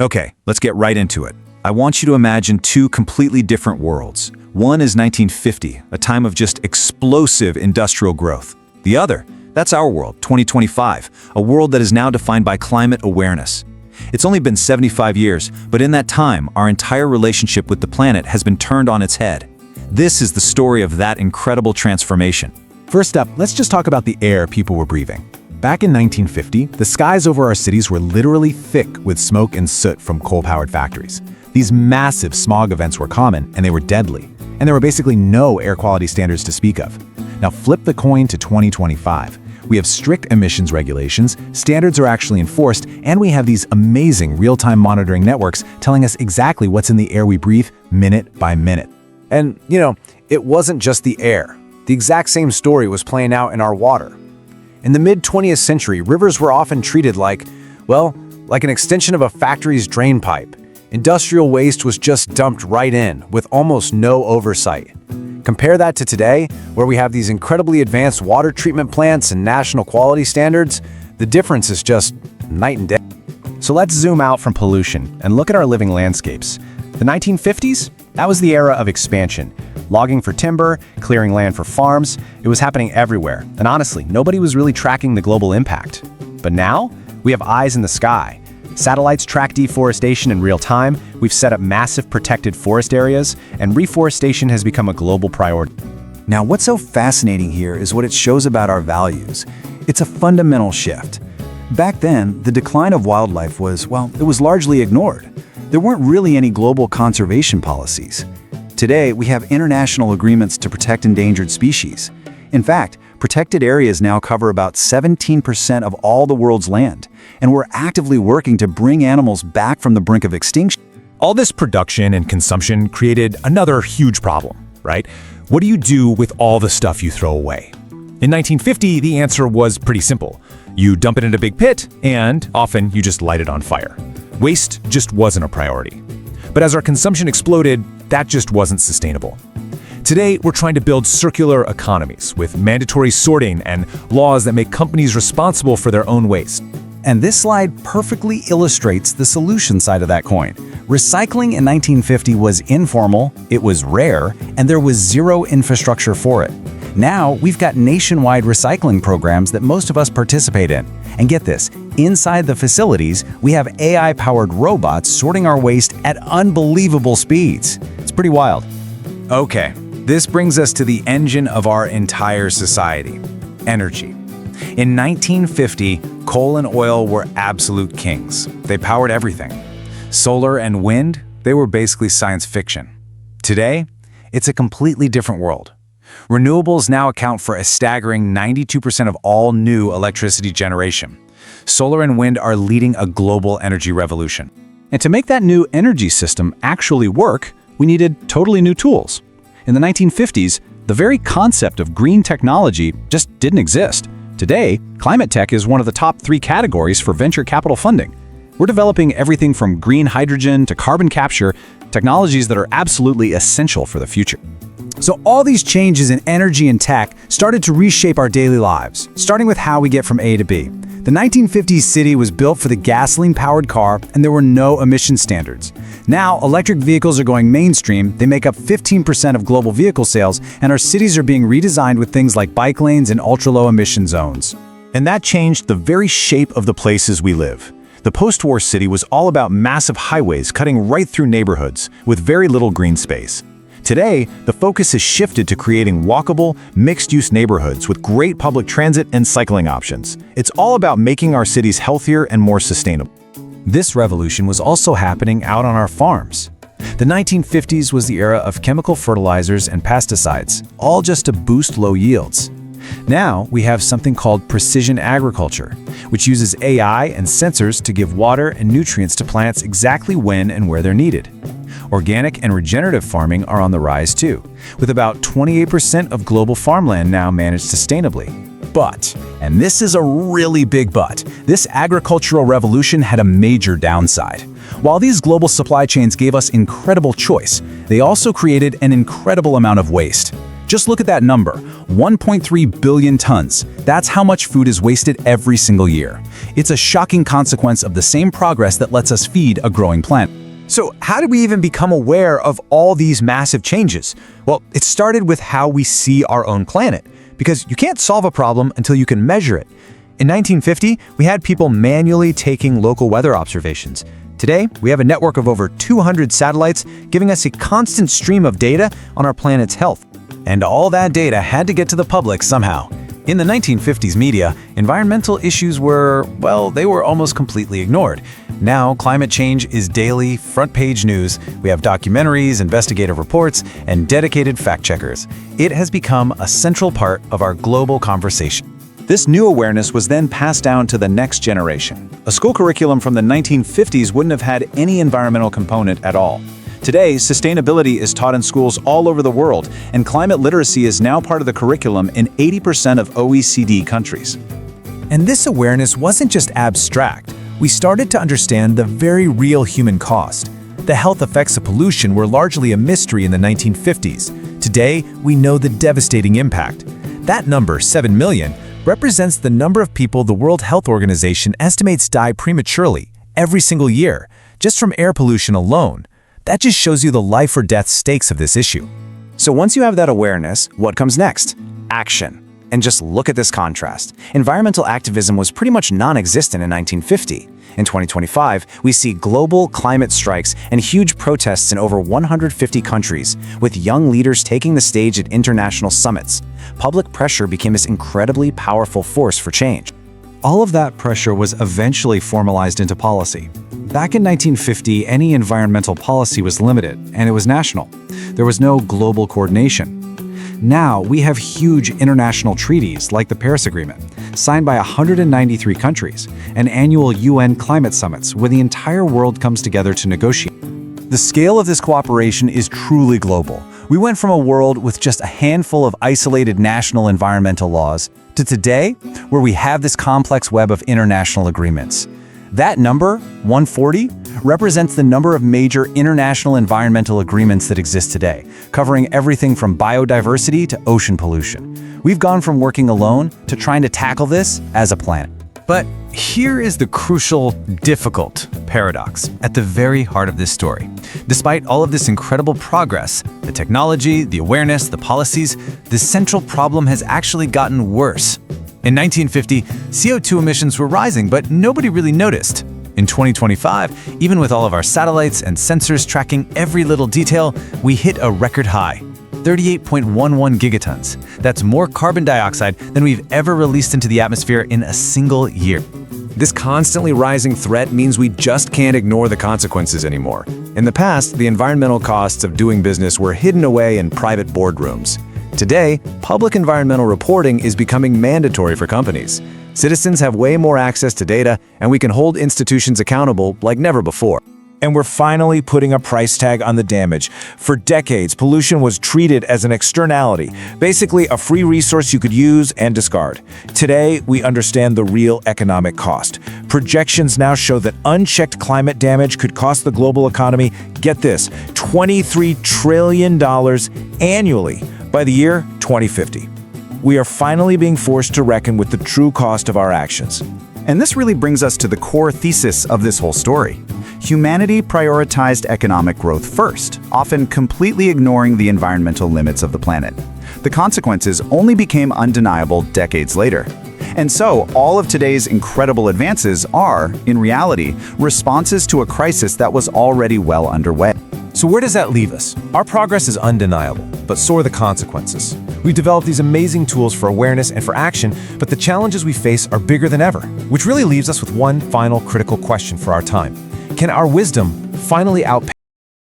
Okay, let's get right into it. I want you to imagine two completely different worlds. One is 1950, a time of just explosive industrial growth. The other, that's our world, 2025, a world that is now defined by climate awareness. It's only been 75 years, but in that time, our entire relationship with the planet has been turned on its head. This is the story of that incredible transformation. First up, let's just talk about the air people were breathing. Back in 1950, the skies over our cities were literally thick with smoke and soot from coal-powered factories. These massive smog events were common, and they were deadly. And there were basically no air quality standards to speak of. Now flip the coin to 2025. We have strict emissions regulations, standards are actually enforced, and we have these amazing real-time monitoring networks telling us exactly what's in the air we breathe minute by minute. And, it wasn't just the air. The exact same story was playing out in our water. In the mid-20th century, rivers were often treated like an extension of a factory's drain pipe. Industrial waste was just dumped right in, with almost no oversight. Compare that to today, where we have these incredibly advanced water treatment plants and national quality standards. The difference is just night and day. So let's zoom out from pollution and look at our living landscapes. The 1950s? That was the era of expansion. Logging for timber, clearing land for farms, it was happening everywhere. And honestly, nobody was really tracking the global impact. But now, we have eyes in the sky. Satellites track deforestation in real time, we've set up massive protected forest areas, and reforestation has become a global priority. Now, what's so fascinating here is what it shows about our values. It's a fundamental shift. Back then, the decline of wildlife was largely ignored. There weren't really any global conservation policies. Today, we have international agreements to protect endangered species. In fact, protected areas now cover about 17% of all the world's land, and we're actively working to bring animals back from the brink of extinction. All this production and consumption created another huge problem, right? What do you do with all the stuff you throw away? In 1950, the answer was pretty simple. You dump it in a big pit, and often you just light it on fire. Waste just wasn't a priority. But as our consumption exploded, that just wasn't sustainable. Today, we're trying to build circular economies with mandatory sorting and laws that make companies responsible for their own waste. And this slide perfectly illustrates the solution side of that coin. Recycling in 1950 was informal, it was rare, and there was zero infrastructure for it. Now, we've got nationwide recycling programs that most of us participate in. And get this, inside the facilities, we have AI-powered robots sorting our waste at unbelievable speeds. It's pretty wild. Okay, this brings us to the engine of our entire society, energy. In 1950, coal and oil were absolute kings. They powered everything. Solar and wind, they were basically science fiction. Today, it's a completely different world. Renewables now account for a staggering 92% of all new electricity generation. Solar and wind are leading a global energy revolution. And to make that new energy system actually work, we needed totally new tools. In the 1950s, the very concept of green technology just didn't exist. Today, climate tech is one of the top 3 categories for venture capital funding. We're developing everything from green hydrogen to carbon capture, technologies that are absolutely essential for the future. So all these changes in energy and tech started to reshape our daily lives, starting with how we get from A to B. The 1950s city was built for the gasoline-powered car, and there were no emission standards. Now, electric vehicles are going mainstream, they make up 15% of global vehicle sales, and our cities are being redesigned with things like bike lanes and ultra-low emission zones. And that changed the very shape of the places we live. The post-war city was all about massive highways cutting right through neighborhoods with very little green space. Today, the focus has shifted to creating walkable, mixed-use neighborhoods with great public transit and cycling options. It's all about making our cities healthier and more sustainable. This revolution was also happening out on our farms. The 1950s was the era of chemical fertilizers and pesticides, all just to boost low yields. Now, we have something called precision agriculture, which uses AI and sensors to give water and nutrients to plants exactly when and where they're needed. Organic and regenerative farming are on the rise too, with about 28% of global farmland now managed sustainably. But, and this is a really big but, this agricultural revolution had a major downside. While these global supply chains gave us incredible choice, they also created an incredible amount of waste. Just look at that number, 1.3 billion tons. That's how much food is wasted every single year. It's a shocking consequence of the same progress that lets us feed a growing planet. So how did we even become aware of all these massive changes? Well, it started with how we see our own planet, because you can't solve a problem until you can measure it. In 1950, we had people manually taking local weather observations. Today, we have a network of over 200 satellites giving us a constant stream of data on our planet's health. And all that data had to get to the public somehow. In the 1950s media, environmental issues were, well, they were almost completely ignored. Now, climate change is daily, front-page news. We have documentaries, investigative reports, and dedicated fact-checkers. It has become a central part of our global conversation. This new awareness was then passed down to the next generation. A school curriculum from the 1950s wouldn't have had any environmental component at all. Today, sustainability is taught in schools all over the world, and climate literacy is now part of the curriculum in 80% of OECD countries. And this awareness wasn't just abstract. We started to understand the very real human cost. The health effects of pollution were largely a mystery in the 1950s. Today, we know the devastating impact. That number, 7 million, represents the number of people the World Health Organization estimates die prematurely every single year, just from air pollution alone. That just shows you the life or death stakes of this issue. So once you have that awareness, what comes next? Action. And just look at this contrast. Environmental activism was pretty much non-existent in 1950. In 2025, we see global climate strikes and huge protests in over 150 countries, with young leaders taking the stage at international summits. Public pressure became this incredibly powerful force for change. All of that pressure was eventually formalized into policy. Back in 1950, any environmental policy was limited, and it was national. There was no global coordination. Now, we have huge international treaties like the Paris Agreement, signed by 193 countries, and annual UN climate summits where the entire world comes together to negotiate. The scale of this cooperation is truly global. We went from a world with just a handful of isolated national environmental laws to today, where we have this complex web of international agreements. That number, 140, represents the number of major international environmental agreements that exist today, covering everything from biodiversity to ocean pollution. We've gone from working alone to trying to tackle this as a planet. But here is the crucial, difficult paradox at the very heart of this story. Despite all of this incredible progress, the technology, the awareness, the policies, the central problem has actually gotten worse. In 1950, CO2 emissions were rising, but nobody really noticed. In 2025, even with all of our satellites and sensors tracking every little detail, we hit a record high, 38.11 gigatons. That's more carbon dioxide than we've ever released into the atmosphere in a single year. This constantly rising threat means we just can't ignore the consequences anymore. In the past, the environmental costs of doing business were hidden away in private boardrooms. Today, public environmental reporting is becoming mandatory for companies. Citizens have way more access to data, and we can hold institutions accountable like never before. And we're finally putting a price tag on the damage. For decades, pollution was treated as an externality, basically a free resource you could use and discard. Today, we understand the real economic cost. Projections now show that unchecked climate damage could cost the global economy, get this, $23 trillion annually by the year 2050. We are finally being forced to reckon with the true cost of our actions. And this really brings us to the core thesis of this whole story. Humanity prioritized economic growth first, often completely ignoring the environmental limits of the planet. The consequences only became undeniable decades later. And so, all of today's incredible advances are, in reality, responses to a crisis that was already well underway. So where does that leave us? Our progress is undeniable, but so are the consequences. We've developed these amazing tools for awareness and for action, but the challenges we face are bigger than ever, which really leaves us with one final critical question for our time. Can our wisdom finally outpace